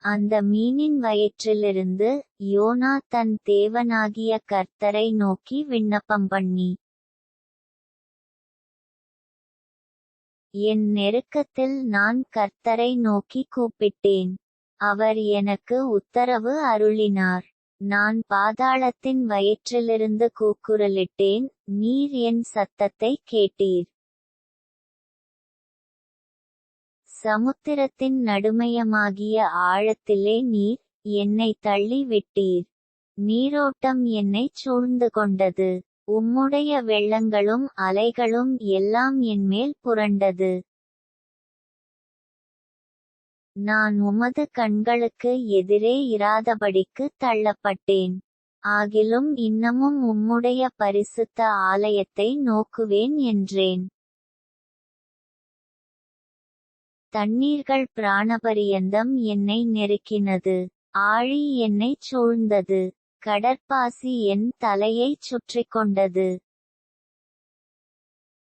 அந்த மீனின் வயிற்றிலிருந்து யோனா தன் தேவனாகிய கர்த்தரை நோக்கி விண்ணப்பம் பண்ணி, என் நெருக்கத்தில் நான் கர்த்தரை நோக்கி கூப்பிட்டேன். அவர் எனக்கு உத்தரவு அருளினார். நான் பாதாளத்தின் வயிற்றிலிருந்து கூக்குரலிட்டேன், நீர் என் சத்தத்தை கேட்டீர். சமுத்திரத்தின் நடுமையமாகிய ஆழத்திலே நீர் என்னை தள்ளி விட்டீர். நீரோட்டம் என்னைச் சூழ்ந்து கொண்டது. உம்முடைய வெள்ளங்களும் அலைகளும் எல்லாம் என்மேல் புரண்டது. நான் உமது கண்களுக்கு எதிரே இராதபடிக்கு தள்ளப்பட்டேன். ஆகிலும் இன்னமும் உம்முடைய பரிசுத்த ஆலயத்தை நோக்குவேன் என்றேன். தண்ணீர்கள் பிராணபரியந்தம் என்னை நெருக்கினது. ஆழி என்னைச் சூழ்ந்தது. கடற்பாசி என் தலையைச் சுற்றிக் கொண்டது.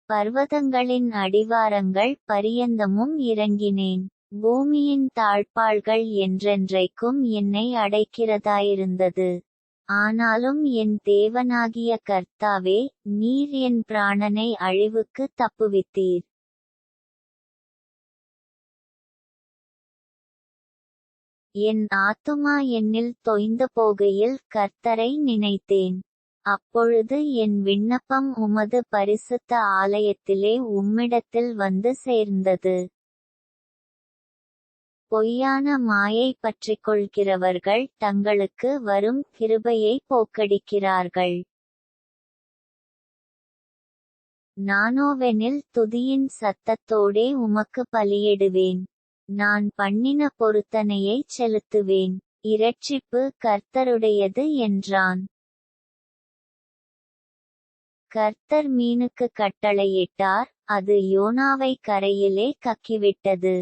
பர்வதங்களின் அடிவாரங்கள் பரியந்தமும் இறங்கினேன். பூமியின் தாழ்ப்பாள்கள் என்றென்றைக்கும் என்னை அடைக்கிறதாயிருந்தது. ஆனாலும் என் தேவனாகிய கர்த்தாவே, நீர் என் பிராணனை அழிவுக்கு தப்புவித்தீர். என் ஆத்துமா என்னில் தொய்ந்து போகையில் கர்த்தரை நினைத்தேன். அப்பொழுது என் விண்ணப்பம் உமது பரிசுத்த ஆலயத்திலே உம்மிடத்தில் வந்து சேர்ந்தது. பொய்யான மாயை பற்றிக்கொள்கிறவர்கள் தங்களுக்கு வரும் கிருபையை போக்கடிக்கிறார்கள். நானோவெனில் துதியின் சத்தத்தோடே உமக்கு பலியிடுவேன். நான் பண்ணின பொருத்தனையைச் செலுத்துவேன். இரட்சிப்பு கர்த்தருடையது என்றான். கர்த்தர் மீனுக்கு கட்டளையிட்டார், அது யோனாவை கரையிலே கக்கிவிட்டது.